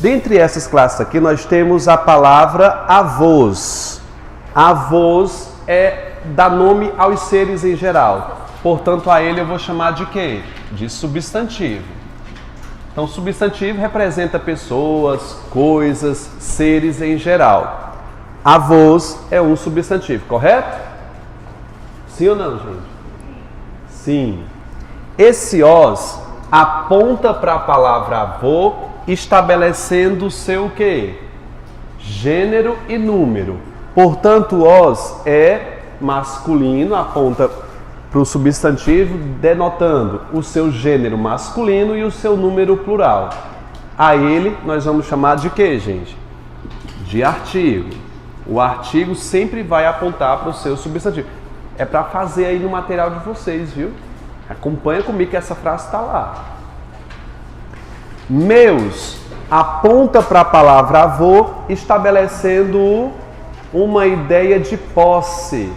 Dentre essas classes aqui, nós temos a palavra avós. Avós dá nome aos seres em geral. Portanto, a ele eu vou chamar de quê? De substantivo. Então, substantivo representa pessoas, coisas, seres em geral. Avós é um substantivo, correto? Sim ou não, gente? Sim. Esse os aponta para a palavra avô, estabelecendo o seu quê? Gênero e número. Portanto, os é masculino, aponta para o substantivo, denotando o seu gênero masculino e o seu número plural. A ele nós vamos chamar de quê, gente? De artigo. O artigo sempre vai apontar para o seu substantivo. É para fazer aí no material de vocês, viu? Acompanha comigo que essa frase está lá. Meus aponta para a palavra avô, estabelecendo uma ideia de posse.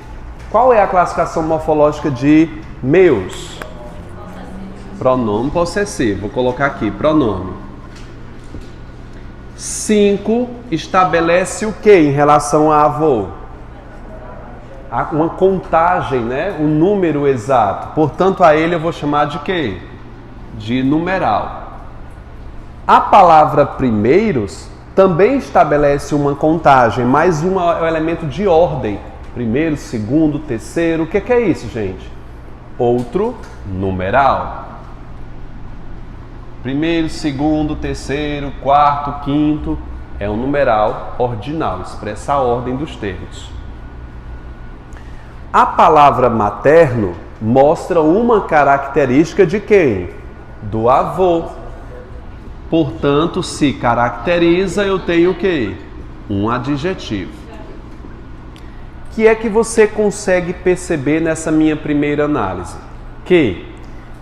Qual é a classificação morfológica de meus? Pronome possessivo. Vou colocar aqui, pronome. 5 estabelece o que em relação a avô? Uma contagem, né? Um número exato. Portanto, a ele eu vou chamar de quê? De numeral. A palavra primeiros também estabelece uma contagem, mas é um elemento de ordem. Primeiro, segundo, terceiro. O que é isso, gente? Outro numeral. Primeiro, segundo, terceiro, quarto, quinto. É um numeral ordinal, expressa a ordem dos termos. A palavra materno mostra uma característica de quem? Do avô. Portanto, se caracteriza, eu tenho o quê? Um adjetivo. O que é que você consegue perceber nessa minha primeira análise? Que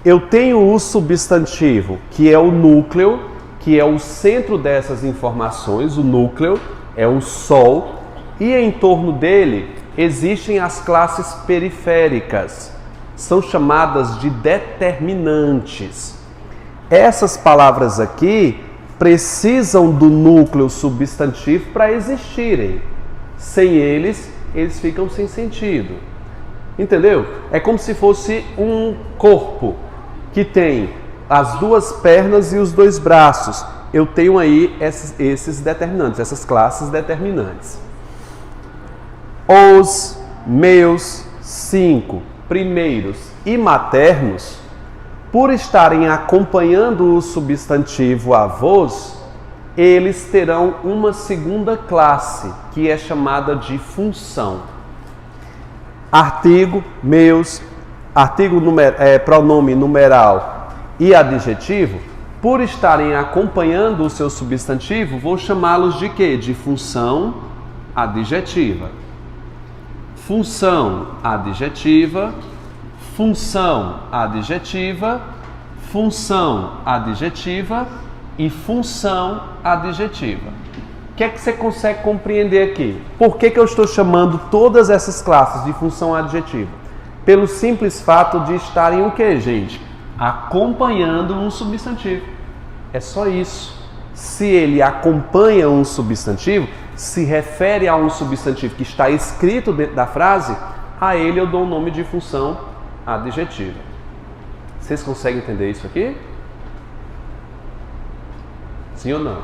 eu tenho o substantivo, que é o núcleo, que é o centro dessas informações. O núcleo é o sol, e em torno dele existem as classes periféricas. São chamadas de determinantes. Essas palavras aqui precisam do núcleo substantivo para existirem. Sem eles ficam sem sentido. Entendeu? É como se fosse um corpo que tem as duas pernas e os dois braços. Eu tenho aí esses determinantes, essas classes determinantes. Os, meus, 5 primeiros e maternos, por estarem acompanhando o substantivo avós, eles terão uma segunda classe, que é chamada de função. Artigo, meus, pronome numeral e adjetivo, por estarem acompanhando o seu substantivo, vou chamá-los de quê? De função adjetiva. Função adjetiva, função adjetiva, função adjetiva e função adjetiva. O que é que você consegue compreender aqui? Por que eu estou chamando todas essas classes de função adjetiva? Pelo simples fato de estarem o que, gente? Acompanhando um substantivo. É só isso. Se ele acompanha um substantivo, se refere a um substantivo que está escrito dentro da frase, a ele eu dou o nome de função adjetiva. Vocês conseguem entender isso aqui? Sim ou não?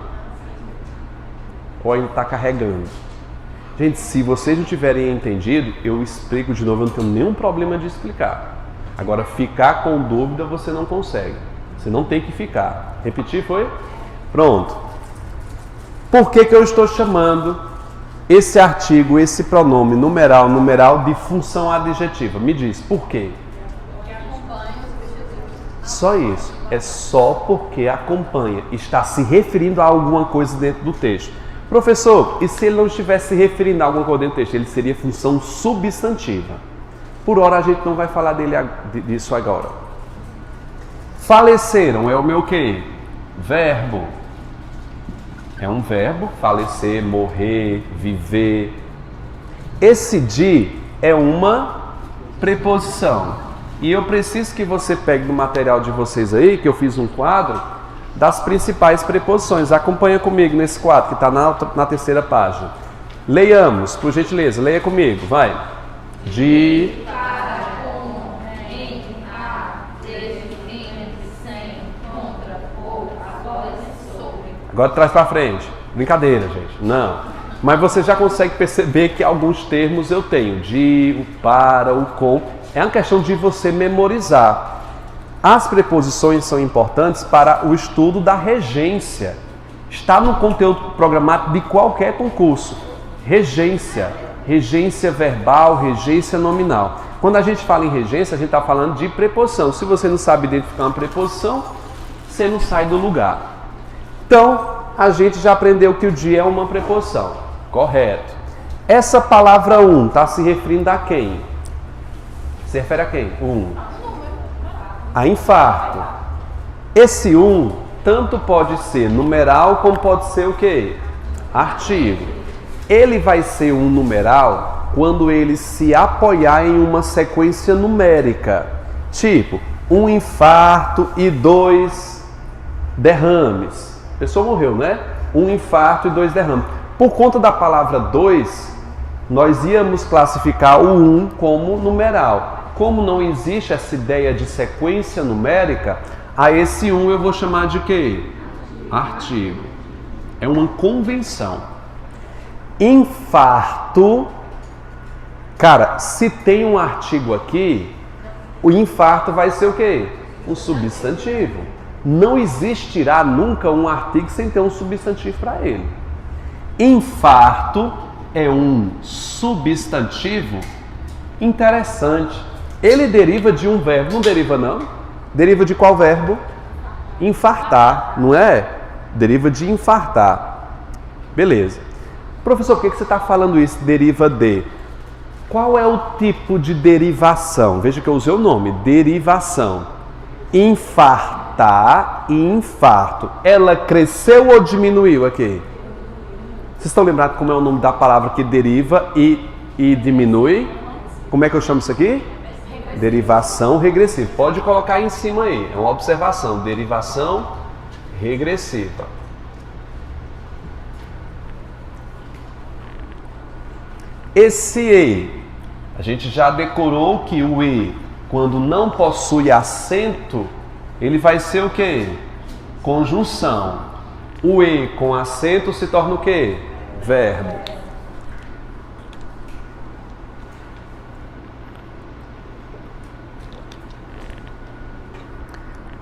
Ou ainda está carregando? Gente, se vocês não tiverem entendido, eu explico de novo, eu não tenho nenhum problema de explicar. Agora, ficar com dúvida você não consegue. Você não tem que ficar. Repetir, foi? Pronto. Por que eu estou chamando esse artigo, esse pronome numeral de função adjetiva? Me diz, por quê? Porque acompanha os substantivos. Só isso. É só porque acompanha. Está se referindo a alguma coisa dentro do texto. Professor, e se ele não estivesse se referindo a alguma coisa dentro do texto? Ele seria função substantiva. Por hora a gente não vai falar disso agora. Faleceram é o meu quê? Verbo. É um verbo, falecer, morrer, viver. Esse de é uma preposição. E eu preciso que você pegue no material de vocês aí, que eu fiz um quadro, das principais preposições. Acompanha comigo nesse quadro que está na terceira página. Leiamos, por gentileza, leia comigo, vai. De, Para, com, em, a, desde, entre, sem, contra, por, após, sobre. agora traz para frente. Brincadeira, gente. Não. Mas você já consegue perceber que alguns termos eu tenho. De, o para, o com. É uma questão de você memorizar. As preposições são importantes para o estudo da regência. Está no conteúdo programático de qualquer concurso. Regência. Regência verbal, regência nominal. Quando a gente fala em regência, a gente está falando de preposição. Se você não sabe identificar uma preposição, você não sai do lugar. Então, a gente já aprendeu que o de é uma preposição. Correto. Essa palavra está se referindo a quem? Se refere a quem? A infarto. Esse tanto pode ser numeral como pode ser o quê? Artigo. Ele vai ser um numeral quando ele se apoiar em uma sequência numérica. Tipo, um infarto e 2 derrames. A pessoa morreu, né? Um infarto e 2 derrames. Por conta da palavra 2, nós íamos classificar o como numeral. Como não existe essa ideia de sequência numérica, a esse eu vou chamar de quê? Artigo. É uma convenção. Infarto. Cara, se tem um artigo aqui, o infarto vai ser o quê? Um substantivo. Não existirá nunca um artigo sem ter um substantivo para ele. Infarto é um substantivo interessante. Ele deriva de um verbo, não deriva não? Deriva de qual verbo? Infartar, não é? Deriva de infartar. Beleza. Professor, por que você está falando isso? Deriva de. Qual é o tipo de derivação? Veja que eu usei o nome, derivação. Infartar e infarto. Ela cresceu ou diminuiu aqui? Vocês estão lembrados como é o nome da palavra que deriva e diminui? Como é que eu chamo isso aqui? Derivação regressiva. Pode colocar aí em cima aí. É uma observação. Derivação regressiva. Esse E, a gente já decorou que o E, quando não possui acento, ele vai ser o quê? Conjunção. O E com acento se torna o quê? Verbo.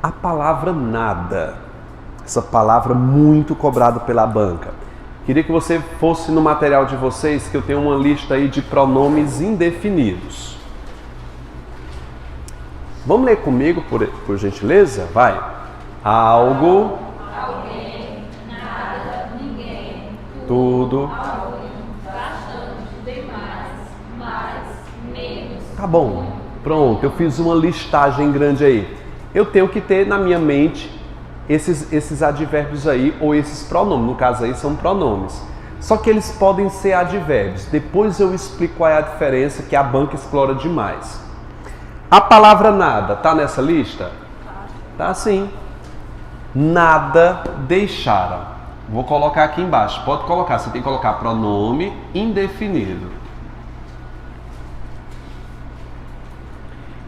A palavra nada, essa palavra muito cobrada pela banca. Queria que você fosse no material de vocês, que eu tenho uma lista aí de pronomes indefinidos. Vamos ler comigo, por gentileza? Vai. Algo. Alguém, nada, ninguém, Tudo. algum, bastante, demais, mais, menos. Tá bom. Pronto, eu fiz uma listagem grande aí. Eu tenho que ter na minha mente esses advérbios aí, ou esses pronomes, no caso aí são pronomes. Só que eles podem ser advérbios. Depois eu explico qual é a diferença, que a banca explora demais. A palavra nada, tá nessa lista? Tá sim. Nada deixaram. Vou colocar aqui embaixo. Pode colocar, você tem que colocar pronome indefinido.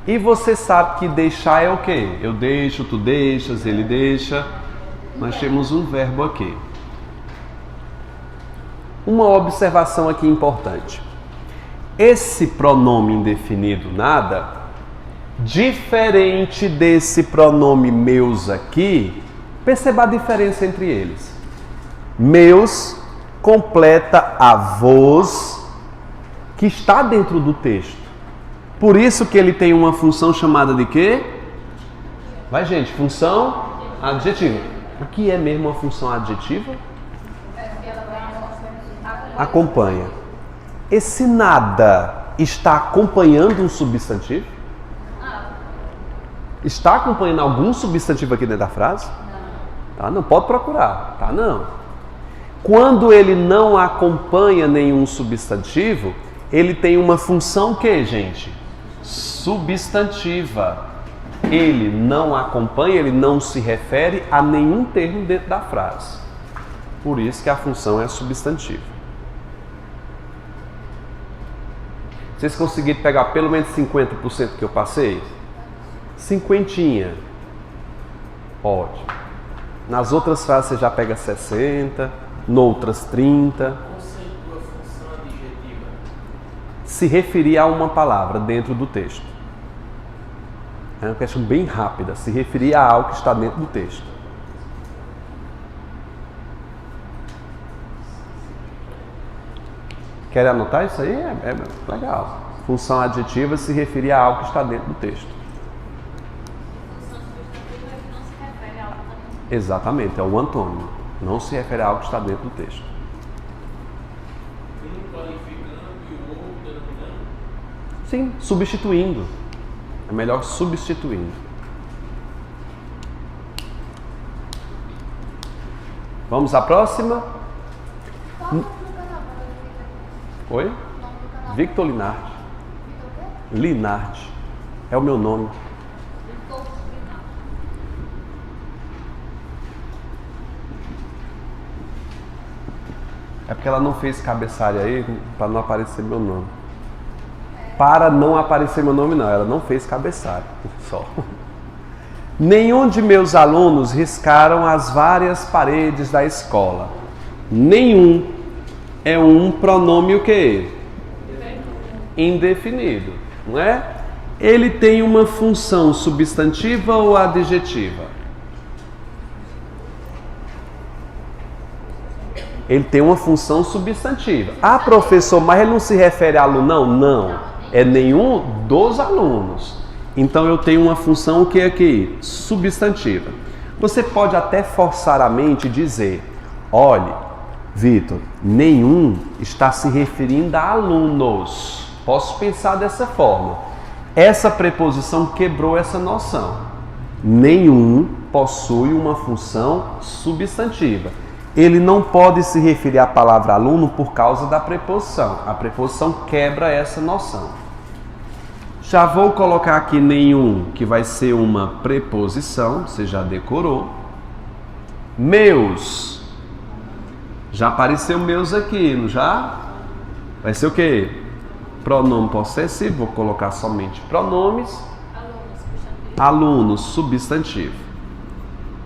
E você sabe que deixar é o quê? Eu deixo, tu deixas, ele deixa. Nós temos um verbo aqui. Uma observação aqui importante. Esse pronome indefinido nada, diferente desse pronome meus aqui, perceba a diferença entre eles. Meus completa a vos que está dentro do texto. Por isso que ele tem uma função chamada de quê? Vai, gente, função adjetiva. O que é mesmo uma função adjetiva? Acompanha. Esse nada está acompanhando um substantivo? Está acompanhando algum substantivo aqui dentro da frase? Tá, não pode procurar, tá? Não. Quando ele não acompanha nenhum substantivo, ele tem uma função que, gente? Substantiva. Ele não acompanha, ele não se refere a nenhum termo dentro da frase. Por isso que a função é substantiva. Vocês conseguiram pegar pelo menos 50% que eu passei? Cinquentinha. Ótimo. Nas outras frases você já pega 60%, noutras 30%. Conceito da função adjetiva. Se referir a uma palavra dentro do texto. É uma questão bem rápida. Se referir a algo que está dentro do texto. Querem anotar isso aí? É legal. Função adjetiva se referir a algo que está dentro do texto. Função substantiva é que não se refere a algo também. Exatamente, é o antônimo. Não se refere a algo que está dentro do texto. Um qualificando e o outro denominando. Sim, substituindo. É melhor substituindo. Vamos à próxima? Qual o nome do canal? Oi? O nome do canal? Victor Linardi. Victor o quê? Linardi. É o meu nome. Ficou final. É porque ela não fez cabeçalho aí para não aparecer meu nome. Para não aparecer meu nome não, ela não fez cabeçalho. Só. Nenhum de meus alunos riscaram as várias paredes da escola. Nenhum é um pronome o quê? Indefinido, não é? Ele tem uma função substantiva ou adjetiva? Ele tem uma função substantiva. Ah, professor, mas ele não se refere a aluno? Não, não. É nenhum dos alunos. Então eu tenho uma função o que é aqui? Substantiva. Você pode até forçar a mente e dizer: olhe, Vitor, nenhum está se referindo a alunos. Posso pensar dessa forma. Essa preposição quebrou essa noção. Nenhum possui uma função substantiva. Ele não pode se referir à palavra aluno por causa da preposição. A preposição quebra essa noção. Já vou colocar aqui nenhum, que vai ser uma preposição, você já decorou. Meus. Já apareceu meus aqui, não já? Vai ser o quê? Pronome possessivo, vou colocar somente pronomes. Alunos, substantivo. Alunos, substantivo.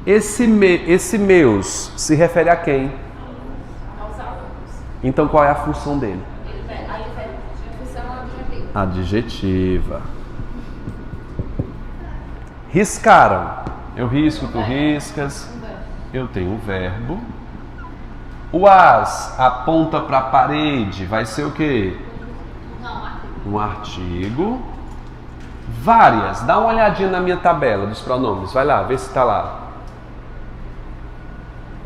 Esse meus se refere a quem? Aos alunos. Então qual é a função dele? Aí vai função adjetiva. Adjetiva. Riscaram. Eu risco, tu riscas. Eu tenho um verbo. O as aponta para a parede. Vai ser o quê? Não, artigo. Um artigo. Várias. Dá uma olhadinha na minha tabela dos pronomes. Vai lá, vê se está lá.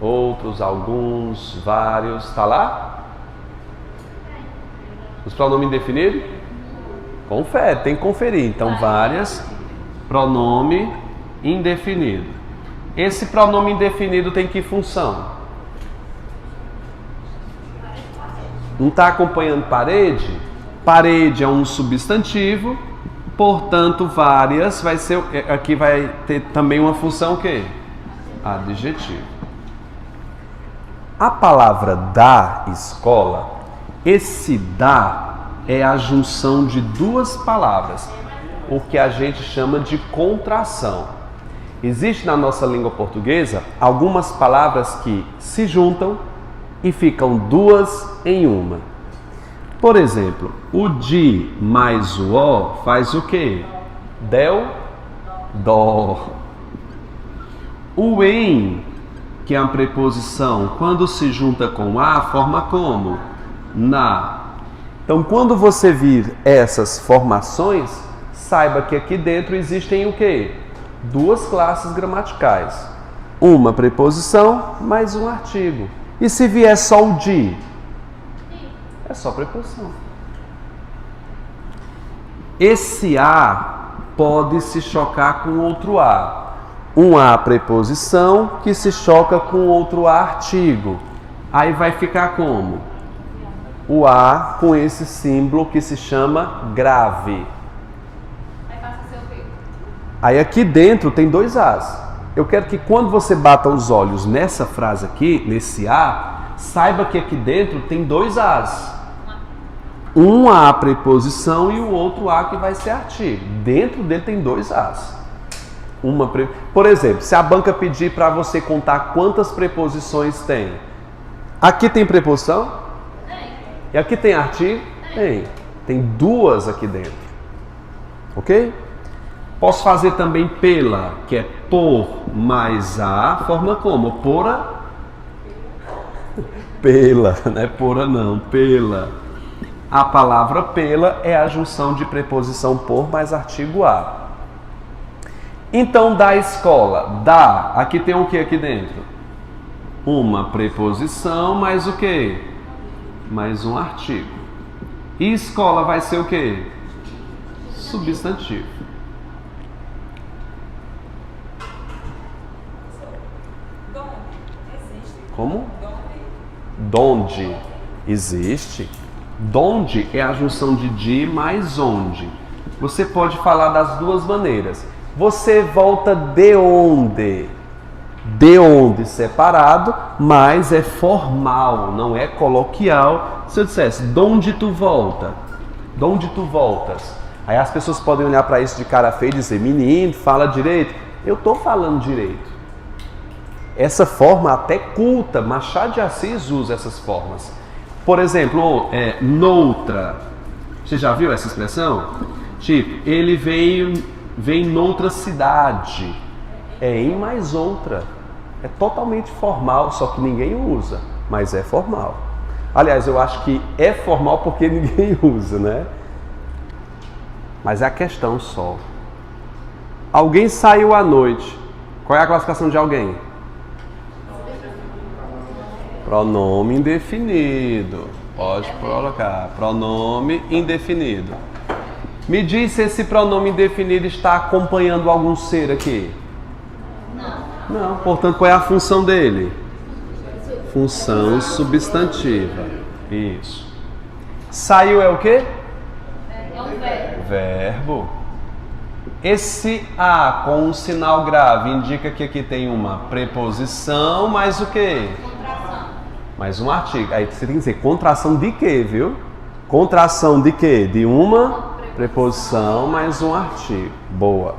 Outros, alguns, vários. Está lá? Os pronomes indefinidos? Confere, tem que conferir. Então, várias. Pronome indefinido. Esse pronome indefinido tem que função? Não está acompanhando parede? Parede é um substantivo, portanto, várias vai ser. Aqui vai ter também uma função o quê? Adjetivo. A palavra da escola, esse da é a junção de duas palavras, o que a gente chama de contração. Existe na nossa língua portuguesa algumas palavras que se juntam e ficam duas em uma. Por exemplo, o de mais o o faz o quê? Del, dó. O em, que é a preposição, quando se junta com a, forma como? Na. Então, quando você vir essas formações, saiba que aqui dentro existem o quê? Duas classes gramaticais. Uma preposição mais um artigo. E se vier só o de? É só preposição. Esse a pode se chocar com outro a. Um a preposição que se choca com outro a artigo. Aí vai ficar como? O a com esse símbolo que se chama grave. Aí passa a ser o quê? Aí aqui dentro tem dois As. Eu quero que quando você bata os olhos nessa frase aqui, nesse A, saiba que aqui dentro tem dois As. Um A preposição e o outro A que vai ser artigo. Dentro dele tem dois As. Por exemplo, se a banca pedir para você contar quantas preposições tem. Aqui tem preposição? Tem. E aqui tem artigo? Tem. Tem duas aqui dentro. Ok? Posso fazer também pela, que é por mais a, forma como? Pora? Pela, não é pora não, pela. A palavra pela é a junção de preposição por mais artigo a. Então, da escola, da, aqui tem o que aqui dentro? Uma preposição mais o que? Mais um artigo. E escola vai ser o que? Substantivo. Como? Donde existe. Donde é a junção de mais onde. Você pode falar das duas maneiras. Você volta de onde? De onde separado, mas é formal, não é coloquial. Se eu dissesse, de onde tu volta? De onde tu voltas? Aí as pessoas podem olhar para isso de cara feia e dizer, menino, fala direito. Eu estou falando direito. Essa forma até culta, Machado de Assis usa essas formas. Por exemplo, noutra. Você já viu essa expressão? Tipo, ele vem noutra cidade. É em mais outra. É totalmente formal, só que ninguém usa. Mas é formal. Aliás, eu acho que é formal porque ninguém usa, né? Mas é a questão só. Alguém saiu à noite. Qual é a classificação de alguém? Pronome indefinido. Pode colocar. Pronome indefinido. Me diz se esse pronome indefinido está acompanhando algum ser aqui. Não. Portanto, qual é a função dele? Função substantiva. Isso. Saiu é o quê? É um verbo. Verbo. Esse A com um sinal grave indica que aqui tem uma preposição, mais o quê? Contração. Mais um artigo. Aí você tem que dizer contração de quê, viu? Contração de quê? De uma preposição mais um artigo. Boa.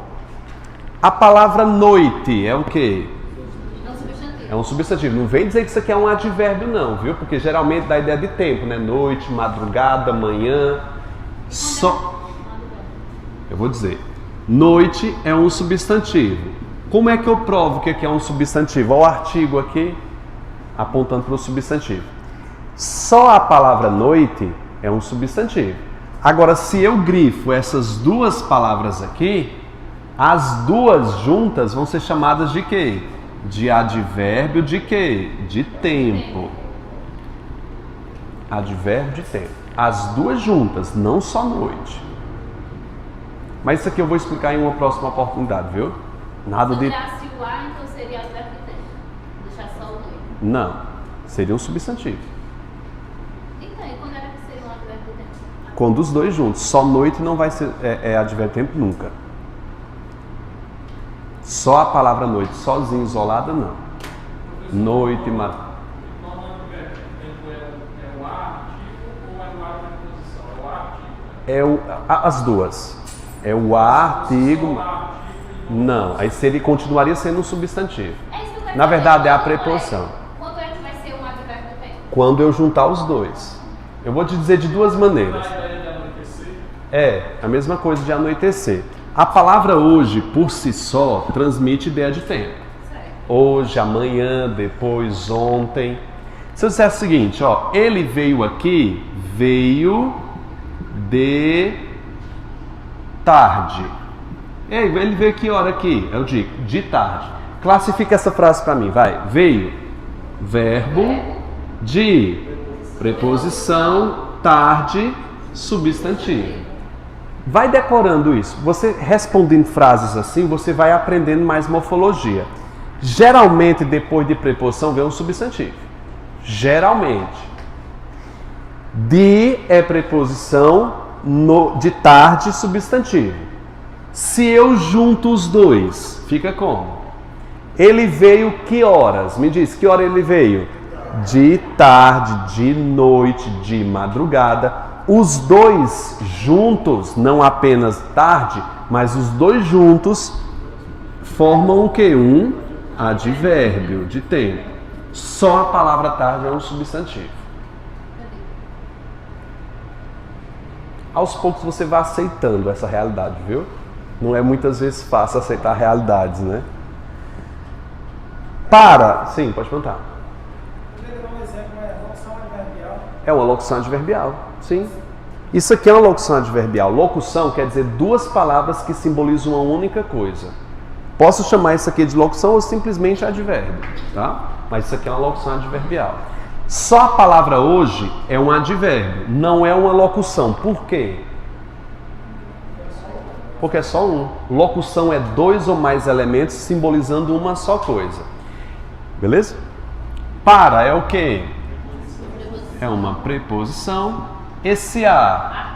A palavra noite é o quê? É um substantivo. É um substantivo. Não vem dizer que isso aqui é um advérbio não, viu? Porque geralmente dá ideia de tempo, né? Noite, madrugada, manhã. Eu vou dizer. Noite é um substantivo. Como é que eu provo que aqui é um substantivo? Olha o artigo aqui, apontando para o substantivo. Só a palavra noite é um substantivo. Agora, se eu grifo essas duas palavras aqui, as duas juntas vão ser chamadas de quê? De advérbio de quê? De tempo. Advérbio de tempo. As duas juntas, não só noite. Mas isso aqui eu vou explicar em uma próxima oportunidade, viu? Nada Se de... olhasse o ar, então seria advérbio de tempo. Deixar só o noite. Não, seria um substantivo. Então, e quando era que seria um advérbio de tempo? Quando os dois juntos. Só noite não vai ser advérbio de tempo nunca. Só a palavra noite, sozinha, isolada, não. Noite, Qual o nome do verbo? É o artigo ou é o ar preposição? É o artigo. As duas. É o artigo. Não, aí continuaria sendo um substantivo. É isso que eu quero Na saber. verdade, é a Quando preposição. Quando é que vai ser um advérbio de tempo? Quando eu juntar os dois. Eu vou te dizer de duas maneiras. A ideia de anoitecer. É a mesma coisa de anoitecer. A palavra hoje, por si só, transmite ideia de tempo. Certo. Hoje, amanhã, depois, ontem. Se eu disser o seguinte, ó, ele veio aqui, veio de tarde. Ei, ele veio que hora aqui? Eu digo, de tarde. Classifica essa frase para mim, vai. Veio, verbo, de, preposição, tarde, substantivo. Vai decorando isso. Você respondendo frases assim, você vai aprendendo mais morfologia. Geralmente, depois de preposição, vem um substantivo. Geralmente. De é preposição, de tarde, substantivo. Se eu junto os dois, fica como? Ele veio que horas? Me diz, que hora ele veio? De tarde, de noite, de madrugada. Os dois juntos, não apenas tarde, mas os dois juntos formam o quê? Um advérbio de tempo. Só a palavra tarde é um substantivo. Aos poucos você vai aceitando essa realidade, viu? Não é muitas vezes fácil aceitar realidades, né? Para. Sim, pode perguntar. Um exemplo é locução adverbial. É uma locução adverbial, sim. Isso aqui é uma locução adverbial. Locução quer dizer duas palavras que simbolizam uma única coisa. Posso chamar isso aqui de locução ou simplesmente advérbio, tá? Mas isso aqui é uma locução adverbial. Só a palavra hoje é um advérbio, não é uma locução. Por quê? Porque é só um. Locução é dois ou mais elementos simbolizando uma só coisa. Beleza? Para é o quê? É uma preposição. Esse a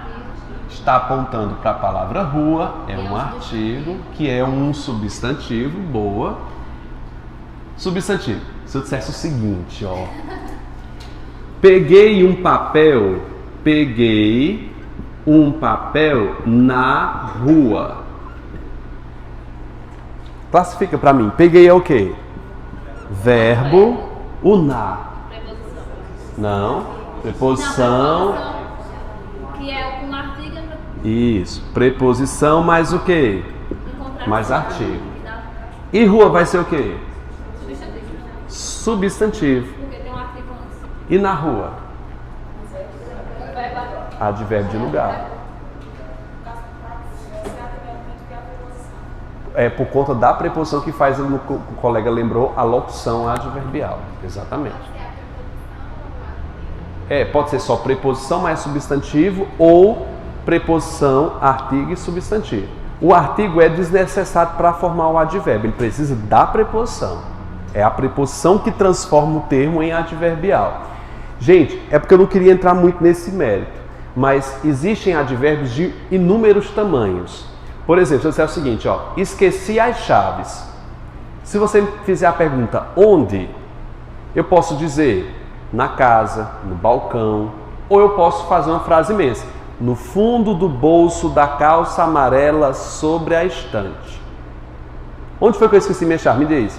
está apontando para a palavra rua, é um artigo, que é um substantivo, boa. Substantivo. Se eu dissesse o seguinte, ó. Peguei um papel na rua. Classifica para mim. Peguei é o quê? Verbo, o na. Preposição. Não. Preposição. Que é com artigo. Isso. Preposição mais o quê? Mais artigo. Dá E rua vai ser o quê? substantivo. Substantivo. Porque tem um artigo antes. E na rua? Vai para. Advérbio de lugar. É por conta da preposição que faz, o colega lembrou, a locução adverbial. Exatamente. Pode ser só preposição mais substantivo ou preposição, artigo e substantivo. O artigo é desnecessário para formar o advérbio, ele precisa da preposição. É a preposição que transforma o termo em adverbial. Gente, é porque eu não queria entrar muito nesse mérito, mas existem advérbios de inúmeros tamanhos. Por exemplo, se eu disser o seguinte, ó, esqueci as chaves. Se você me fizer a pergunta onde, eu posso dizer na casa, no balcão, ou eu posso fazer uma frase imensa, no fundo do bolso da calça amarela sobre a estante. Onde foi que eu esqueci minha chave? Me diz.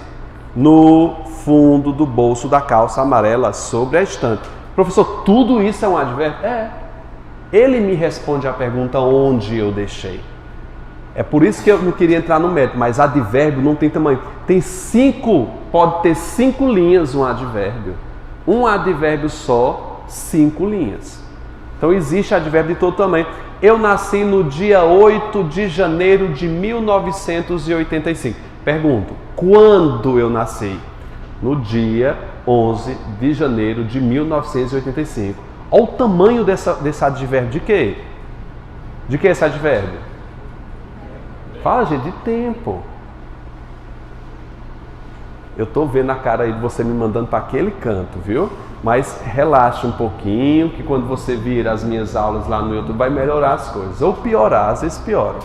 No fundo do bolso da calça amarela sobre a estante. Professor, tudo isso é um advérbio? É. Ele me responde a pergunta onde eu deixei. É por isso que eu não queria entrar no mérito, mas advérbio não tem tamanho. Tem 5, pode ter 5 linhas um advérbio. Um advérbio só, 5 linhas. Então existe advérbio de todo tamanho. Eu nasci no dia 8 de janeiro de 1985. Pergunto, quando eu nasci? No dia 11 de janeiro de 1985. Olha o tamanho desse advérbio de quê? De que esse advérbio? Fala, gente, de tempo. Eu tô vendo a cara aí de você me mandando para aquele canto, viu? Mas relaxa um pouquinho, que quando você vir as minhas aulas lá no YouTube vai melhorar as coisas. Ou piorar, às vezes piora.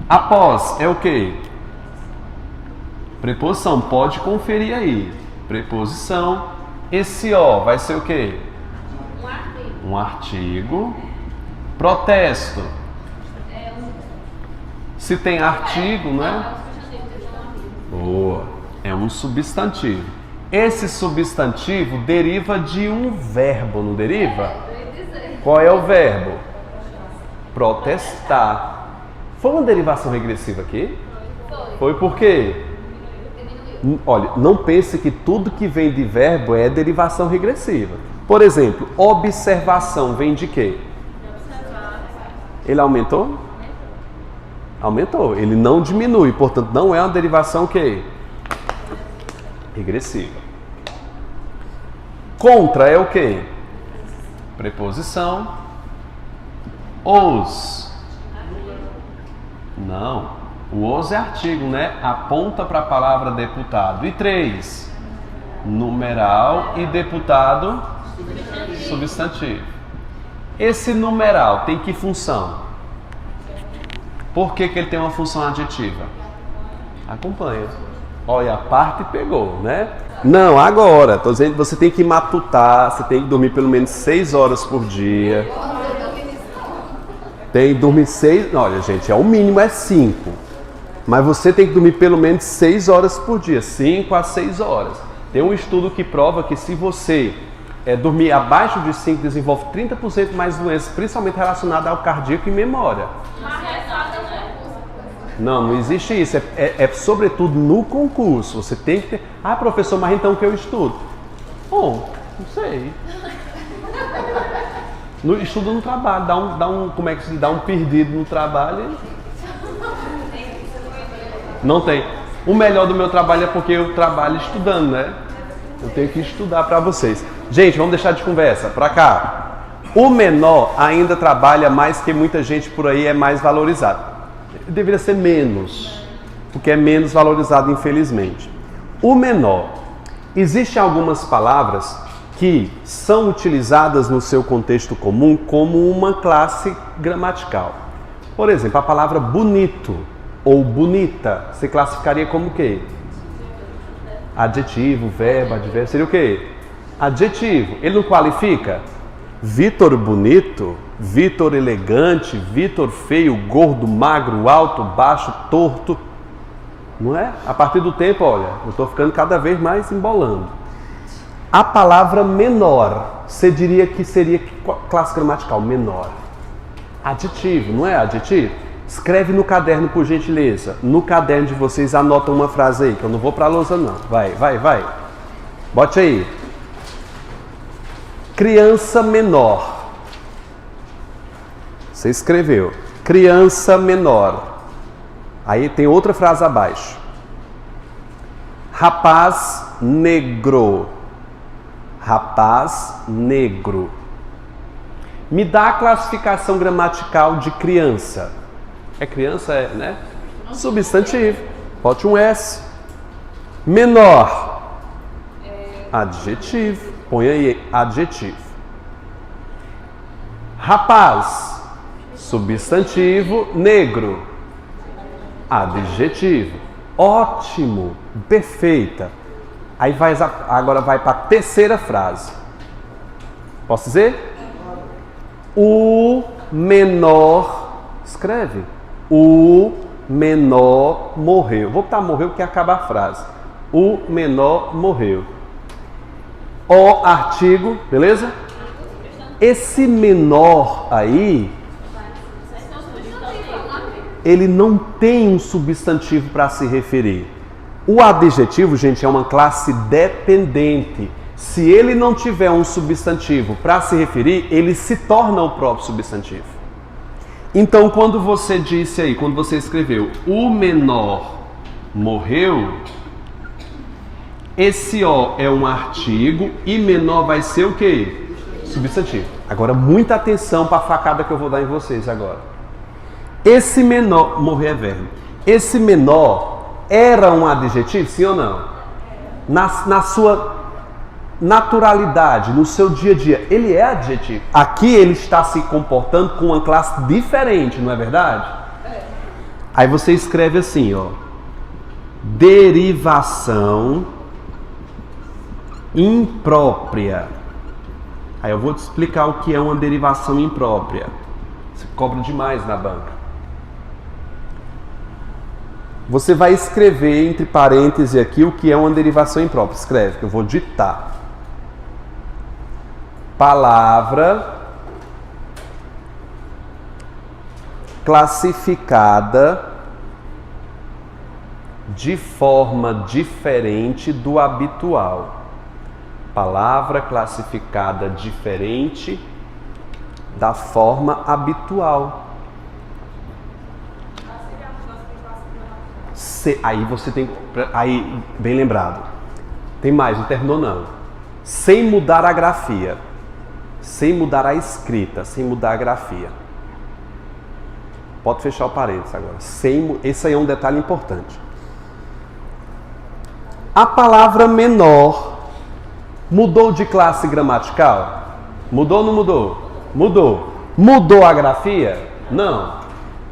Após é o quê? Preposição, pode conferir aí. Preposição. Esse ó vai ser o quê? Um artigo. Um artigo. Protesto. Se tem artigo, não é? Boa. É um substantivo. Esse substantivo deriva de um verbo, não deriva? Qual é o verbo? Protestar. Foi uma derivação regressiva aqui? Foi por quê? Olha, não pense que tudo que vem de verbo é derivação regressiva. Por exemplo, observação vem de quê? Ele aumentou? Aumentou. Ele não diminui, portanto, não é uma derivação que regressiva. Contra é o quê? Preposição. Os. Não. O os é artigo, né? Aponta para a palavra deputado. E 3. Numeral e deputado substantivo. Esse numeral tem que função? Por que ele tem uma função adjetiva? Acompanha. Olha, a parte pegou, né? Não, agora, tô dizendo que você tem que matutar, você tem que dormir pelo menos 6 horas por dia. Tem que dormir 6, olha gente, o mínimo é 5. Mas você tem que dormir pelo menos 6 horas por dia, 5 a 6 horas. Tem um estudo que prova que se você dormir abaixo de 5, desenvolve 30% mais doenças, principalmente relacionadas ao cardíaco e memória. Não existe isso. É sobretudo no concurso. Você tem que ter... Ah, professor, mas então o que eu estudo? Bom, não sei. Estudo no trabalho. Como é que se diz? Dá um perdido no trabalho. Não tem. O melhor do meu trabalho é porque eu trabalho estudando, né? Eu tenho que estudar para vocês. Gente, vamos deixar de conversa. Para cá. O menor ainda trabalha mais que muita gente por aí, é mais valorizado. Deveria ser menos, porque é menos valorizado, infelizmente. O menor. Existem algumas palavras que são utilizadas no seu contexto comum como uma classe gramatical. Por exemplo, a palavra bonito ou bonita, você classificaria como o quê? Adjetivo, verbo, advérbio, seria o quê? Adjetivo. Ele não qualifica? Vitor bonito, Vitor elegante, Vitor feio, gordo, magro, alto, baixo, torto. Não é? A partir do tempo, olha, eu estou ficando cada vez mais embolando. A palavra menor, você diria que seria classe gramatical? Menor. Adjetivo, não é adjetivo? Escreve no caderno, por gentileza. No caderno de vocês, anota uma frase aí, que eu não vou para a lousa não. Vai. Bote aí. Criança menor. Você escreveu. Criança menor. Aí tem outra frase abaixo. Rapaz negro. Rapaz negro. Me dá a classificação gramatical de criança. É criança, né? Substantivo. Bote um S. Menor. Adjetivo. Põe aí, adjetivo. Rapaz, substantivo, negro, adjetivo. Ótimo, perfeita. Aí agora vai para a terceira frase. Posso dizer? O menor, escreve. O menor morreu. Vou botar morreu porque acaba a frase. O menor morreu. O artigo, beleza? Esse menor aí, ele não tem um substantivo para se referir. O adjetivo, gente, é uma classe dependente. Se ele não tiver um substantivo para se referir, ele se torna o próprio substantivo. Então, quando você disse aí, quando você escreveu o menor morreu, esse O é um artigo e menor vai ser o quê? Substantivo. Agora, muita atenção para a facada que eu vou dar em vocês agora. Esse menor, morrer é verbo. Esse menor era um adjetivo, sim ou não? Na sua naturalidade, no seu dia a dia, ele é adjetivo. Aqui ele está se comportando com uma classe diferente, não é verdade? Aí você escreve assim, ó. Derivação imprópria. Aí eu vou te explicar o que é uma derivação imprópria. Você cobra demais na banca. Você vai escrever entre parênteses aqui o que é uma derivação imprópria. Escreve, que eu vou ditar. Palavra classificada de forma diferente do habitual. Palavra classificada diferente da forma habitual. Aí você tem... Aí, bem lembrado. Tem mais, não terminou não. Sem mudar a grafia. Sem mudar a escrita, sem mudar a grafia. Pode fechar o parênteses agora. Esse aí é um detalhe importante. A palavra menor mudou de classe gramatical? Mudou ou não mudou? Mudou. Mudou a grafia? Não.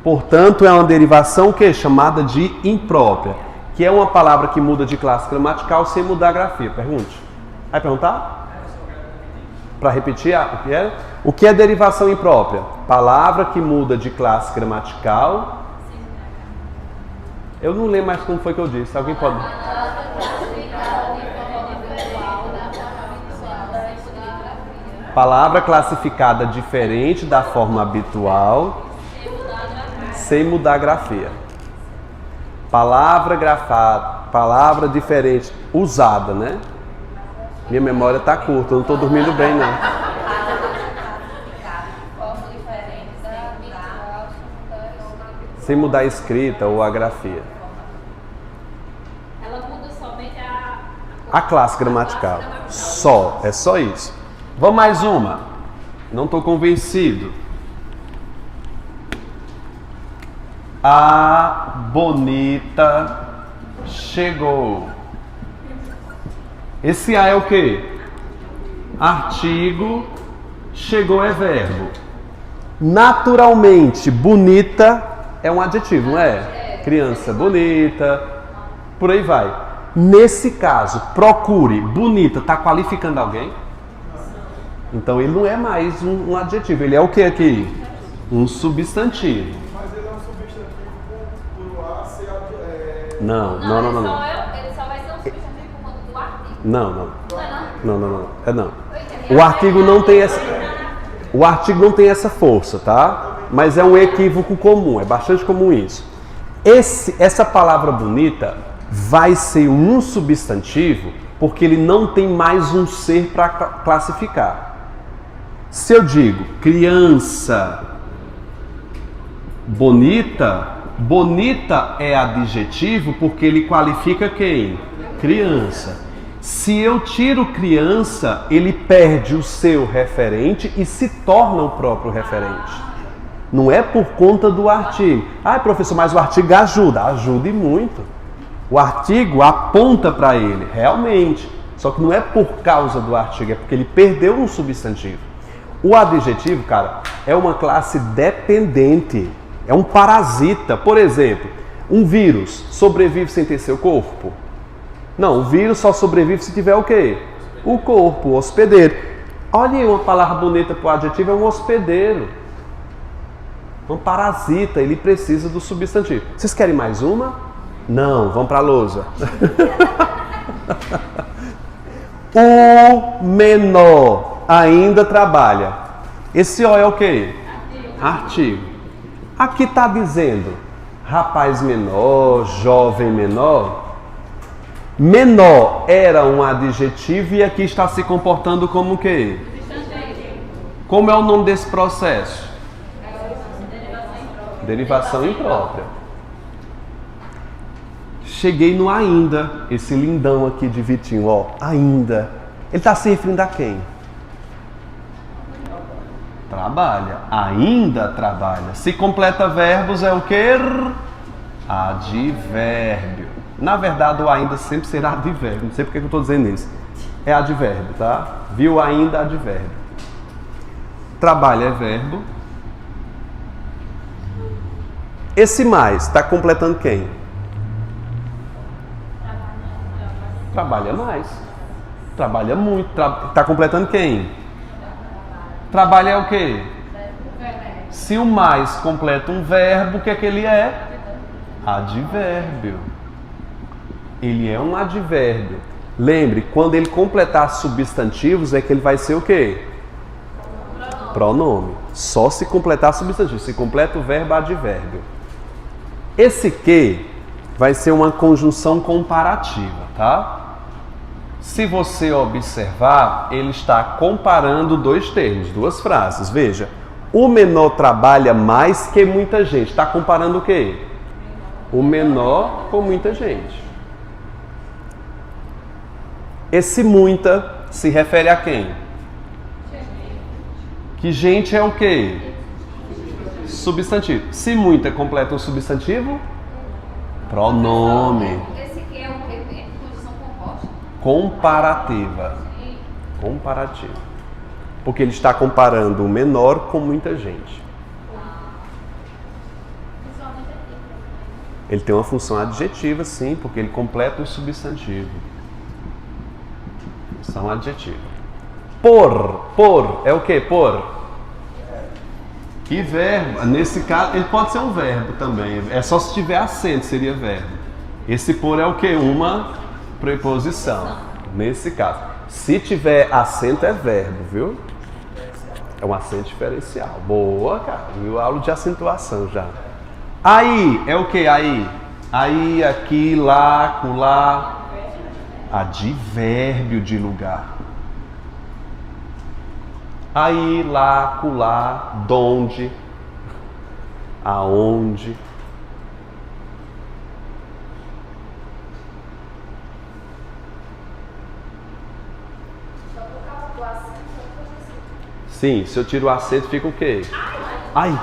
Portanto, é uma derivação que é chamada de imprópria, que é uma palavra que muda de classe gramatical sem mudar a grafia. Pergunte. Vai perguntar? Para repetir o que é? O que é derivação imprópria? Palavra que muda de classe gramatical. Eu não lembro mais como foi que eu disse. Alguém pode? Palavra classificada diferente da forma habitual, sem mudar a grafia. Palavra grafada, palavra diferente, usada, né? Minha memória está curta, eu não estou dormindo bem, não. Sem mudar a escrita ou a grafia. Ela muda somente A classe gramatical. Só, é só isso. Vamos mais uma. Não estou convencido. A bonita chegou. Esse A é o quê? Artigo, chegou é verbo. Naturalmente, bonita é um adjetivo, não é? Criança bonita, por aí vai. Nesse caso, procure, bonita, está qualificando alguém? Então ele não é mais um adjetivo, ele é o que aqui? Um substantivo. Mas ele é um substantivo por A ser Não. Ele só vai ser um substantivo por conta do artigo. Não. É não. O artigo não tem essa. O artigo não tem essa força, tá? Mas é um equívoco comum, é bastante comum isso. Essa palavra bonita vai ser um substantivo porque ele não tem mais um ser para classificar. Se eu digo criança bonita, bonita é adjetivo porque ele qualifica quem? Criança. Se eu tiro criança, ele perde o seu referente e se torna o próprio referente. Não é por conta do artigo. Professor, mas o artigo ajuda. Ajude muito. O artigo aponta para ele, realmente. Só que não é por causa do artigo, é porque ele perdeu um substantivo. O adjetivo, cara, é uma classe dependente. É um parasita. Por exemplo, um vírus sobrevive sem ter seu corpo? Não, o vírus só sobrevive se tiver o quê? O corpo, o hospedeiro. Olha aí, uma palavra bonita para o adjetivo é um hospedeiro. Um parasita, ele precisa do substantivo. Vocês querem mais uma? Não, vamos para a lousa. O menor ainda trabalha. Esse O é o quê? Artigo. Aqui está dizendo rapaz menor, jovem menor. Menor era um adjetivo e aqui está se comportando como o quê? Como é o nome desse processo? Derivação imprópria. Cheguei no ainda, esse lindão aqui de Vitinho, ó, ainda. Ele está se referindo a quem? Trabalha. Ainda trabalha. Se completa verbos é o quê? Advérbio. Na verdade, o ainda sempre será advérbio. Não sei porque eu estou dizendo isso. É advérbio, tá? Viu? Ainda advérbio. Trabalha é verbo. Esse mais está completando quem? Trabalha mais. Trabalha muito. Está completando quem? Trabalha é o quê? Se o mais completa um verbo, o que é que ele é? Advérbio. Ele é um advérbio. Lembre, quando ele completar substantivos é que ele vai ser o quê? Pronome. Só se completar substantivo. Se completa o verbo, advérbio. Esse que vai ser uma conjunção comparativa, tá? Se você observar, ele está comparando dois termos, duas frases. Veja, o menor trabalha mais que muita gente. Está comparando o quê? O menor com muita gente. Esse muita se refere a quem? Que gente é o quê? Substantivo. Se muita completa um substantivo, pronome. Esse aqui é o quê? Condição composta? Comparativa. Comparativa. Porque ele está comparando o menor com muita gente. Ele tem uma função adjetiva, sim, porque ele completa o substantivo. Função adjetiva. Por é o que? Por? E verbo. Nesse caso, ele pode ser um verbo também. É só se tiver acento, seria verbo. Esse por é o que? Uma preposição. Nesse caso. Se tiver acento, é verbo, viu? É um acento diferencial. Boa, cara. Viu? Aula de acentuação já. Aí, é o que aí? Aí, aqui, lá, acolá. Advérbio de lugar. Aí, lá, acolá, donde, aonde. Só por causa do acento, só por causa do acento. Sim, se eu tiro o acento, fica o quê? Ai!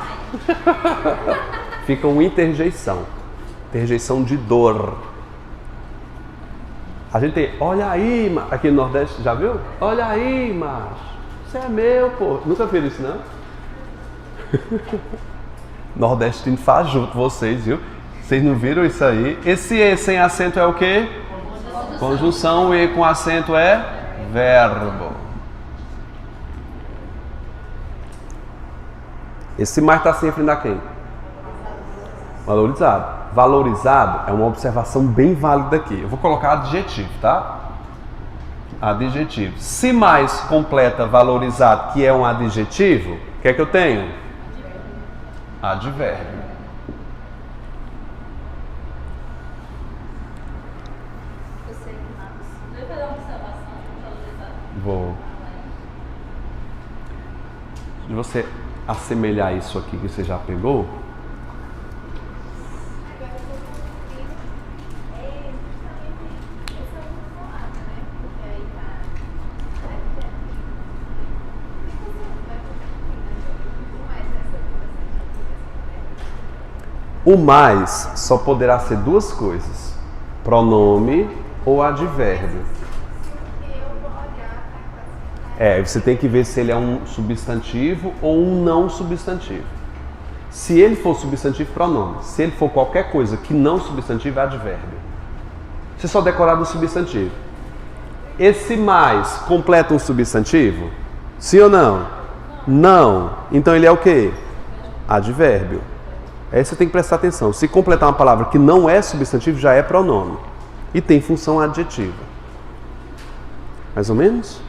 Fica uma interjeição. Interjeição de dor. A gente tem, olha aí, aqui no Nordeste, já viu? Olha aí, macho. Você é meu, pô. Nunca viram isso, não? Nordestino faz junto vocês, viu? Vocês não viram isso aí? Esse E sem acento é o quê? Conjunção. O E com acento é verbo. Esse mais está se referindo a quem? Valorizado. Valorizado é uma observação bem válida aqui. Eu vou colocar adjetivo, tá? Adjetivo. Se mais completa valorizado, que é um adjetivo, o que é que eu tenho? Advérbio. Você vai fazer uma observação valorizada. Vou. Se você assemelhar isso aqui que você já pegou, Agora eu tô confundindo. É justamente essa formada, né? Porque aí tá. Aqui é. Por que você vai confundindo? Não é essa conversa. o mais só poderá ser duas coisas: pronome ou advérbio. Se eu vou olhar pra classificar. Você tem que ver se ele é um substantivo ou um não substantivo. Se ele for substantivo, pronome. Se ele for qualquer coisa que não substantivo, é advérbio. Você só decorar do substantivo. Esse mais completa um substantivo? Sim ou não? Não. Então ele é o quê? Advérbio. Aí você tem que prestar atenção. Se completar uma palavra que não é substantivo, já é pronome. E tem função adjetiva. Mais ou menos?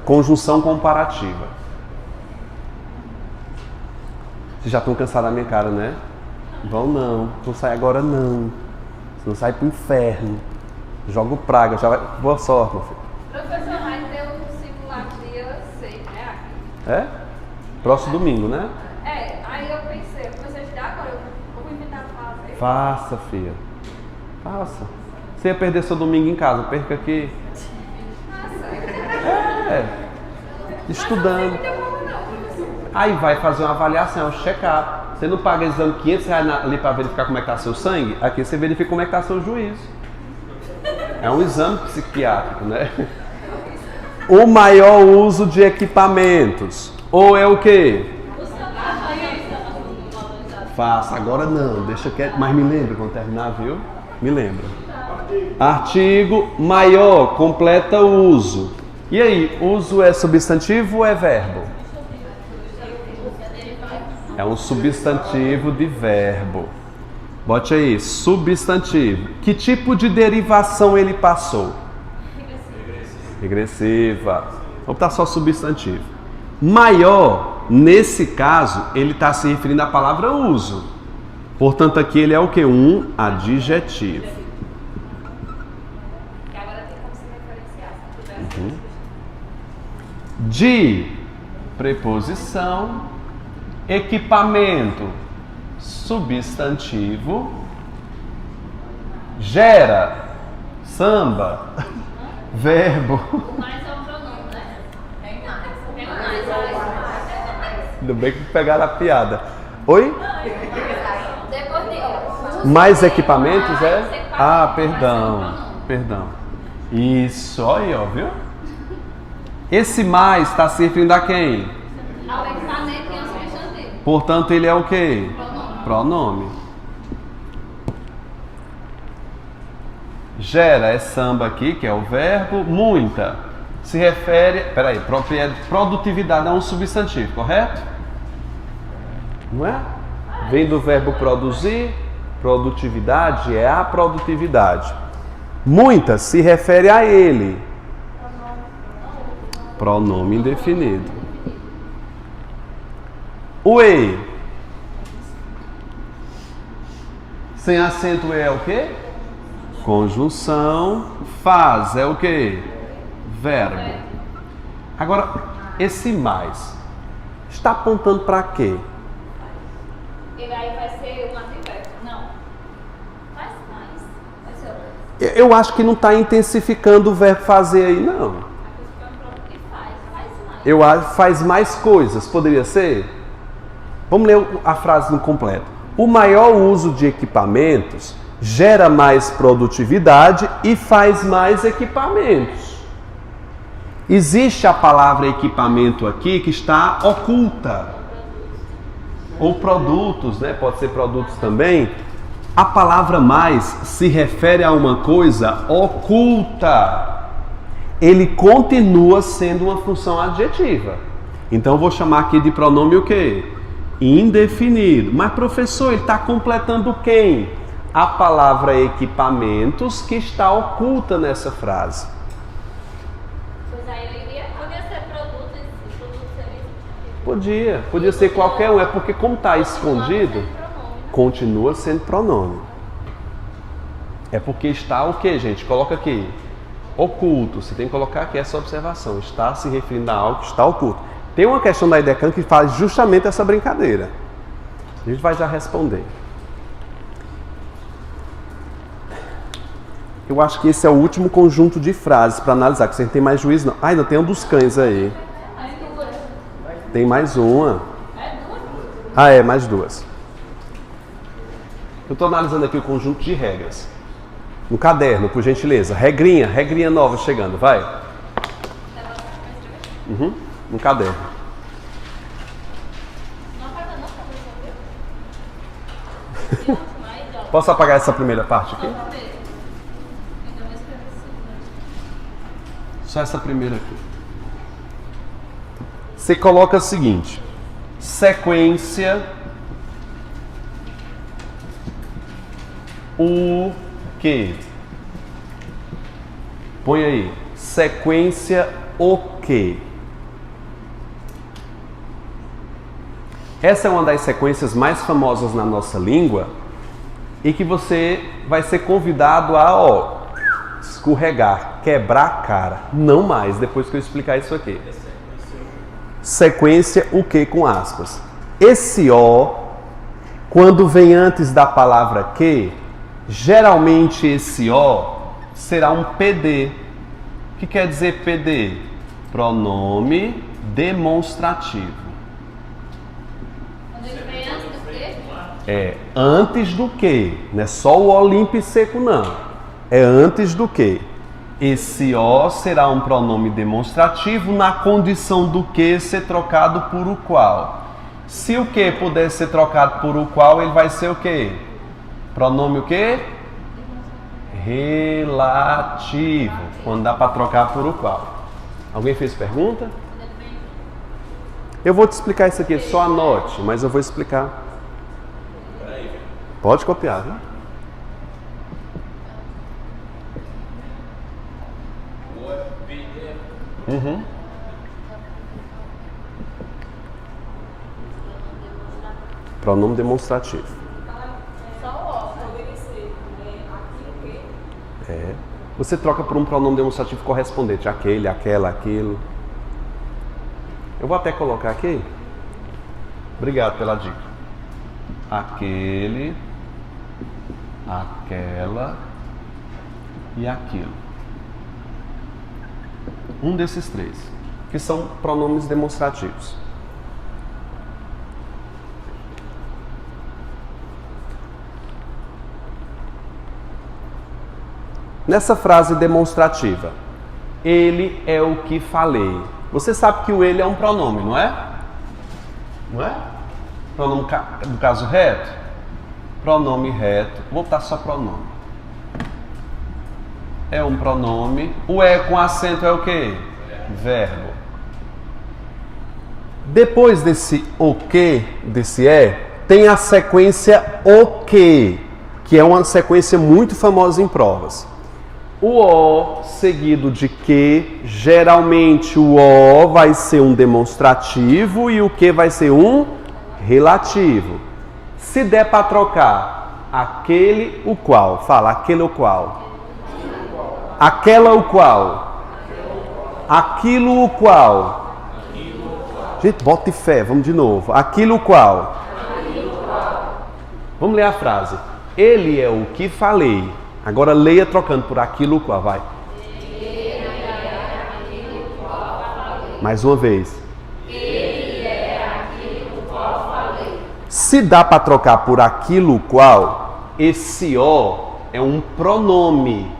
Conjunção comparativa. Vocês já estão cansados da minha cara, né? Vão não. Não sai agora não. Senão sai pro inferno. Joga praga. Já vai... Boa sorte, meu filho. Professor, vai ter um circular dia 6, né? Aqui. É? Próximo domingo, né? Aí eu pensei, eu comecei a estudar agora, eu vou inventar fazer. Faça, filha. Faça. Você ia perder seu domingo em casa, perca aqui. Estudando. Aí vai fazer uma avaliação, um check-up. Você não paga exame R$500 ali para verificar como é que está seu sangue? Aqui você verifica como é que está seu juízo. É um exame psiquiátrico, né? O maior uso de equipamentos. Ou é o quê? Faça, agora não, deixa quieto, mas me lembra quando terminar, viu? Me lembra. Artigo maior, completa uso. E aí, uso é substantivo ou é verbo? É um substantivo de verbo. Bote aí, substantivo. Que tipo de derivação ele passou? Regressiva. Vamos botar só substantivo. Maior, nesse caso, ele está se referindo à palavra uso. Portanto, aqui ele é o que? Um adjetivo. E agora tem como se referenciar. Se tiver De preposição, equipamento, substantivo, gera, samba, verbo. mais é um pronome, né? Tem mais. Ainda bem que pegaram a piada. Oi? Depois de Mais equipamentos é? Ah, perdão. Isso, olha aí, ó, viu? Esse mais está se referindo a quem? Ao equipamento e ao substantivo. Portanto, ele é o quê? Pronome. Gera é samba aqui, que é o verbo. Muita se refere... Peraí, produtividade é um substantivo, correto? Não é? Vem do verbo produzir. Produtividade é a produtividade. Muita se refere a ele. Pronome indefinido. O E. Sem acento E é o quê? Conjunção. Faz é o quê? Verbo. Agora, esse mais está apontando para quê? Ele aí vai ser um advérbio. Não. Faz mais. Vai ser outro. Eu acho que não está intensificando o verbo fazer aí, não. Que faz mais. Eu acho que faz mais coisas, poderia ser? Vamos ler a frase no completo. O maior uso de equipamentos gera mais produtividade e faz mais equipamentos. Existe a palavra equipamento aqui que está oculta. Ou produtos, né? Pode ser produtos também. A palavra mais se refere a uma coisa oculta. Ele continua sendo uma função adjetiva. Então eu vou chamar aqui de pronome o quê? Indefinido. Mas professor, ele está completando quem? A palavra equipamentos que está oculta nessa frase. Pois aí eu iria. Podia ser produto seria. Podia ser qualquer um. É porque como está escondido, continua sendo pronome. É porque está o quê, gente? Coloca aqui. Oculto. Você tem que colocar aqui essa observação. Está se referindo a algo que está oculto. Tem uma questão da IDECAN que faz justamente essa brincadeira. A gente vai já responder. Eu acho que esse é o último conjunto de frases para analisar, que você não tem mais juízo não. Ainda tem um dos cães aí. Tem mais uma. Mais duas. Eu estou analisando aqui o conjunto de regras. No caderno, por gentileza. Regrinha nova chegando, vai. No caderno. Posso apagar essa primeira parte aqui? Só essa primeira aqui. Você coloca o seguinte: sequência o que? Põe aí. Sequência o que? Essa é uma das sequências mais famosas na nossa língua e que você vai ser convidado a escorregar, quebrar a cara. Não mais, depois que eu explicar isso aqui. Sequência o que com aspas. Esse O, quando vem antes da palavra que, geralmente esse O será um PD. O que quer dizer PD? Pronome demonstrativo. Quando ele vem antes do quê? É antes do que, não é só o O limpo e seco não, é antes do que. Esse O será um pronome demonstrativo na condição do que ser trocado por o qual. Se o que puder ser trocado por o qual, ele vai ser o que? Pronome o que? Relativo, quando dá para trocar por o qual. Alguém fez pergunta? Eu vou te explicar isso aqui, só anote, mas eu vou explicar. Pode copiar, viu? Pronome demonstrativo. Só o O. Poderia ser aquilo que. Você troca por um pronome demonstrativo correspondente. Aquele, aquela, aquilo. Eu vou até colocar aqui. Obrigado pela dica. Aquele, aquela e aquilo. Um desses três, que são pronomes demonstrativos. Nessa frase demonstrativa, ele é o que falei. Você sabe que o ele é um pronome, não é? Não é? Pronome do caso reto. Pronome reto. Vou botar só pronome. É um pronome. O é com acento é o quê? Verbo. Depois desse o que, desse tem a sequência o que é uma sequência muito famosa em provas. O o seguido de que, geralmente o o vai ser um demonstrativo e o que vai ser um relativo. Se der para trocar aquele, o qual, fala aquele o qual, aquela o qual, aquilo o qual. Gente, bota fé, vamos de novo. Aquilo o qual. Vamos ler a frase. Ele é o que falei. Agora leia trocando por aquilo qual, vai. Mais uma vez. Se dá para trocar por aquilo qual, esse o é um pronome.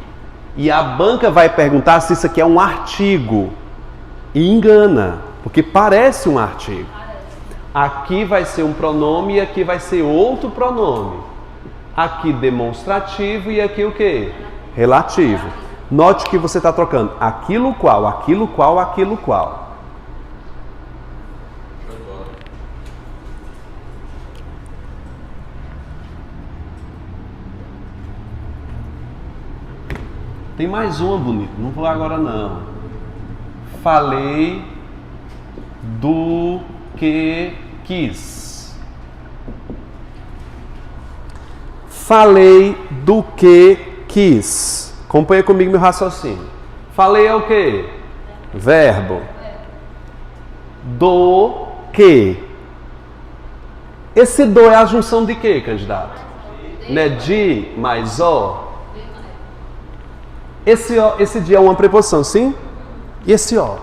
E a banca vai perguntar se isso aqui é um artigo. E engana, porque parece um artigo. Aqui vai ser um pronome e aqui vai ser outro pronome. Aqui demonstrativo e aqui o quê? Relativo. Note que você está trocando aquilo qual, aquilo qual, aquilo qual. Tem mais uma bonita, não vou agora não. Falei do que quis. Falei do que quis. Acompanha comigo meu raciocínio. Falei é o que? Verbo. Do que. Esse do é a junção de que, candidato? Né? De mais o. Esse de é uma preposição, sim? E esse o?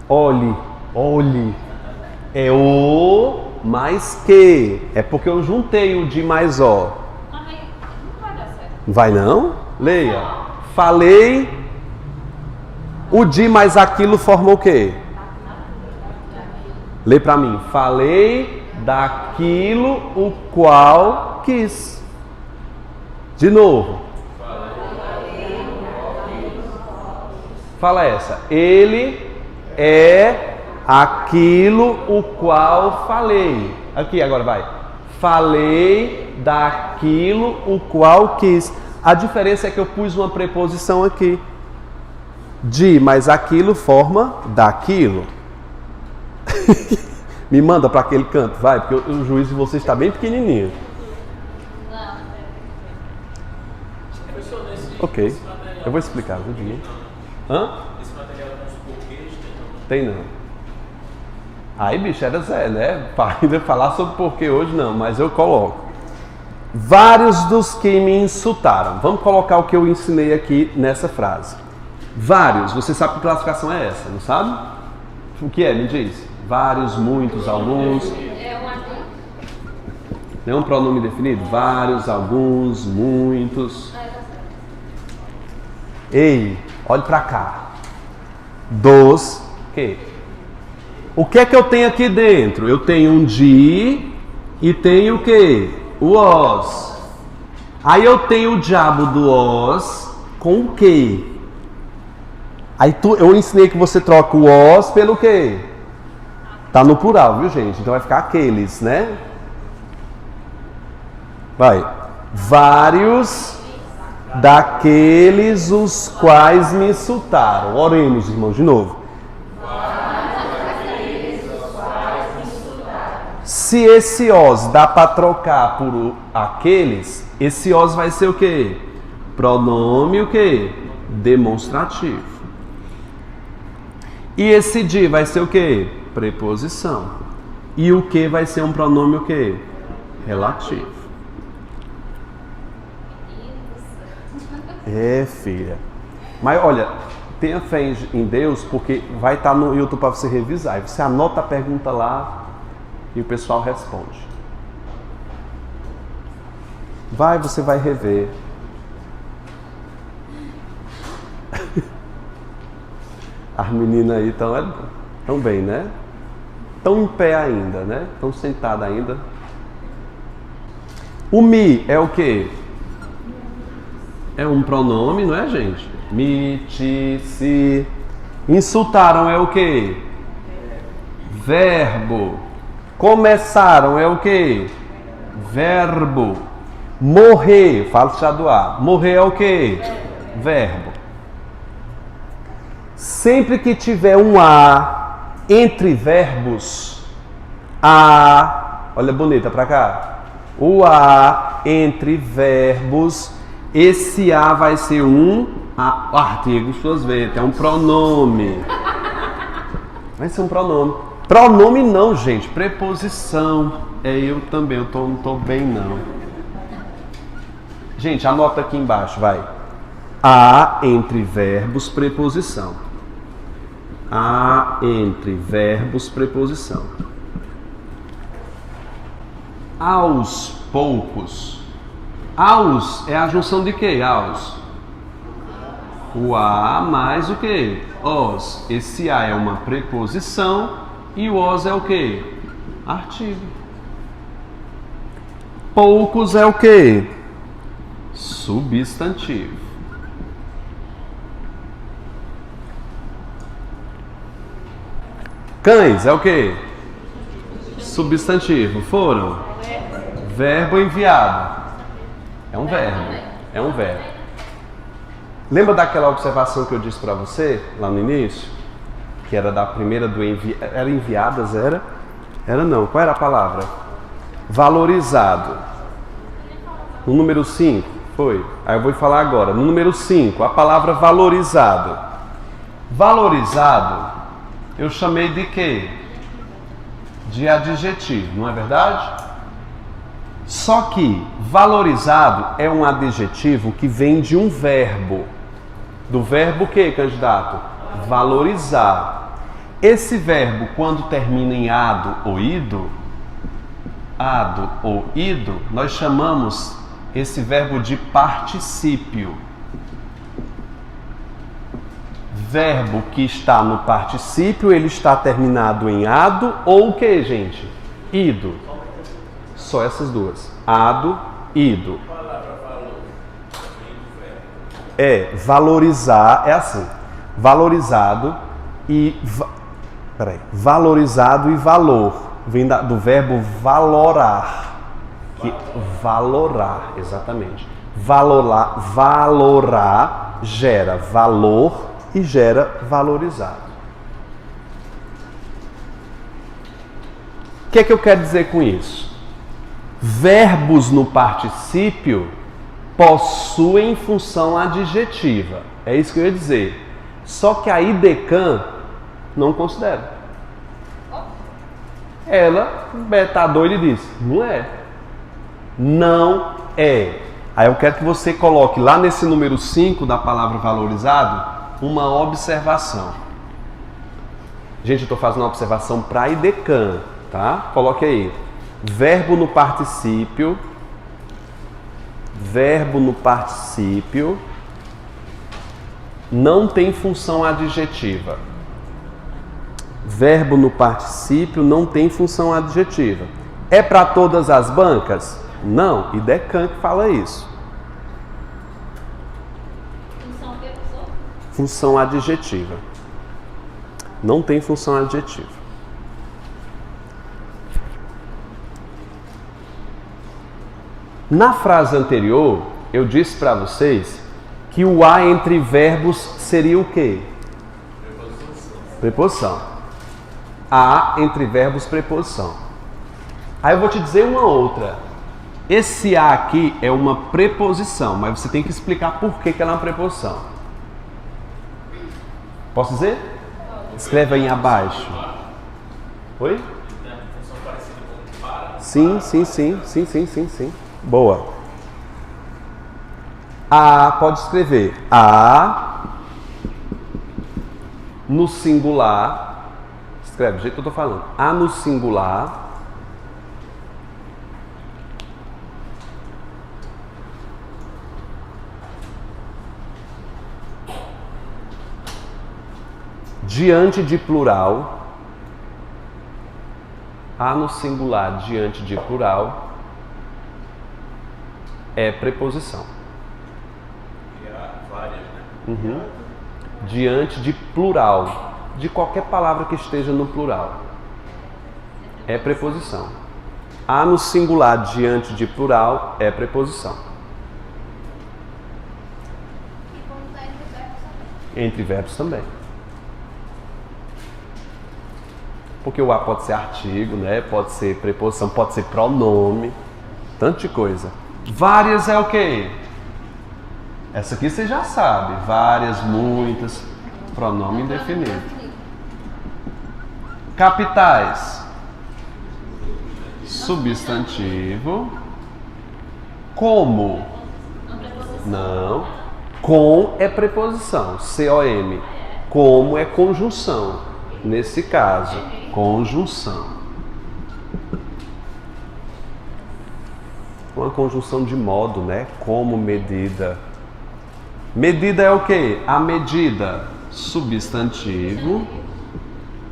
Olhe. É o mais que. É porque eu juntei o de mais o. Não vai dar certo. Vai não? Leia. Falei. O de mais aquilo forma o quê? Lê pra mim. Falei daquilo o qual quis. De novo. Fala essa. Ele é aquilo o qual falei. Aqui, agora vai. Falei daquilo o qual quis. A diferença é que eu pus uma preposição aqui. De mais aquilo forma daquilo. Me manda para aquele canto, vai, porque o juízo de vocês está bem pequenininho. Ok, eu vou explicar, viu? Hã? Esse material com os porquês tem não. Aí, bicho, era Zé, né? Para ainda falar sobre porquê hoje não, mas eu coloco. Vários dos que me insultaram. Vamos colocar o que eu ensinei aqui nessa frase. Vários, você sabe que classificação é essa, não sabe? O que é? Me diz. Vários, muitos, alguns. É um adjunto. Não é um pronome definido? Vários, alguns, muitos. Ei, olhe para cá. Dos que? O que é que eu tenho aqui dentro? Eu tenho um de e tenho o que? O os. Aí eu tenho o diabo do os com o que? Aí eu ensinei que você troca o os pelo que? Tá no plural, viu, gente? Então vai ficar aqueles, né? Vai. Vários daqueles os quais me insultaram. Oremos, irmãos, de novo. Se esse os dá para trocar por aqueles, esse os vai ser o quê? Pronome o quê? Demonstrativo. E esse de vai ser o quê? Preposição. E o que vai ser um pronome o quê? Relativo. É, filha. Mas olha, tenha fé em Deus, porque vai estar no YouTube para você revisar. Você anota a pergunta lá e o pessoal responde. Você vai rever. As meninas aí estão bem, né? Estão em pé ainda, né? Estão sentadas ainda. O mi é o quê? É um pronome, não é, gente? Mi, ti, si. Insultaram é o quê? Verbo. Começaram é o quê? Verbo. Morrer, fala do A. Morrer é o quê? Verbo. Sempre que tiver um A entre verbos, A, olha bonita pra cá. O A entre verbos, esse A vai ser um artigo, suas vezes, é um pronome. Vai ser um pronome. Pronome não, gente, preposição. É eu também, não tô bem não. Gente, anota aqui embaixo, vai. A entre verbos, preposição. A entre verbos, preposição. Aos poucos. Aos é a junção de quê? Aos. O a mais o quê? Os. Esse a é uma preposição e o os é o quê? Artigo. Poucos é o quê? Substantivo. Cães é o quê? Substantivo. Foram? Verbo enviado. É um verbo. É um verbo. Lembra daquela observação que eu disse para você lá no início? Que era da primeira do enviado. Era enviadas? Era? Era não. Qual era a palavra? Valorizado. No número 5. Foi. Aí eu vou falar agora. No número 5, a palavra valorizado. Valorizado, eu chamei de quê? De adjetivo, não é verdade? Só que valorizado é um adjetivo que vem de um verbo. Do verbo o quê, candidato? Valorizar. Esse verbo, quando termina em ado ou ido, nós chamamos esse verbo de particípio. Verbo que está no particípio, ele está terminado em ado ou o que, gente? Ido. Só essas duas. Ado, ido. É, valorizar, é assim. Valorizado e... Valorizado e valor. Vem do verbo valorar. Valorar, exatamente. Valorar gera valor e gera valorizado. O que é que eu quero dizer com isso? Verbos no particípio possuem função adjetiva. É isso que eu ia dizer. Só que a IDECAN não considera. Ela, está doida e diz, não é. Não é. Aí eu quero que você coloque lá nesse número 5 da palavra valorizado uma observação. Gente, eu estou fazendo uma observação para a IDECAN, tá? Coloque aí. Verbo no particípio. Verbo no particípio não tem função adjetiva. Verbo no particípio não tem função adjetiva. É para todas as bancas? Não, IDECAN que fala isso. Função o quê, professor? Função adjetiva. Não tem função adjetiva. Na frase anterior, eu disse para vocês que o A entre verbos seria o quê? Preposição. A entre verbos, preposição. Aí eu vou te dizer uma outra. Esse A aqui é uma preposição, mas você tem que explicar por que ela é uma preposição. Posso dizer? Escreve aí abaixo. Oi? Sim. Boa. A, pode escrever. A no singular. Escreve do jeito que eu estou falando. A no singular. diante de plural. A no singular diante de plural é preposição. E há várias, né? Uhum. Diante de plural, de qualquer palavra que esteja no plural, é preposição. A no singular diante de plural é preposição. E como está entre verbos também. Entre verbos também. Porque o a pode ser artigo, né? Pode ser preposição, pode ser pronome, tanto de coisa. Várias é o quê? Essa aqui você já sabe. Várias, muitas, pronome indefinido. Capitais. Substantivo. Como? Não. Com é preposição. C-O-M. Como é conjunção. Nesse caso, conjunção. Uma conjunção de modo, né? Como medida. Medida é o quê? A medida. Substantivo.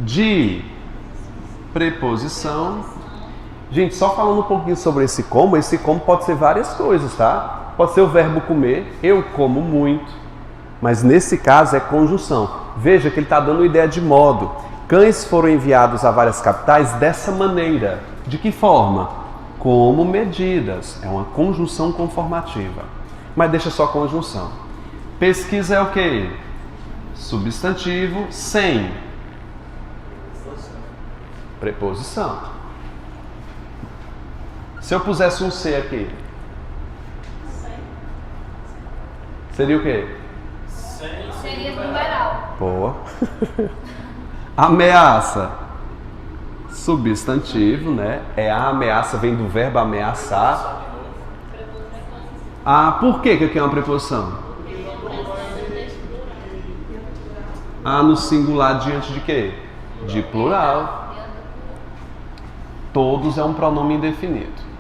De preposição. Gente, só falando um pouquinho sobre esse como pode ser várias coisas, tá? Pode ser o verbo comer, eu como muito, mas nesse caso é conjunção. Veja que ele está dando ideia de modo. Cães foram enviados a várias capitais dessa maneira. De que forma? Como medidas. É uma conjunção conformativa. Mas deixa só conjunção. Pesquisa é o quê? Substantivo sem preposição. Se eu pusesse um C aqui, seria o quê? Seria numeral. Boa. Ameaça. Substantivo, né? É a ameaça, vem do verbo ameaçar. Ah, por que aqui é uma preposição? Ah, no singular diante de quê? De plural. Todos é um pronome indefinido.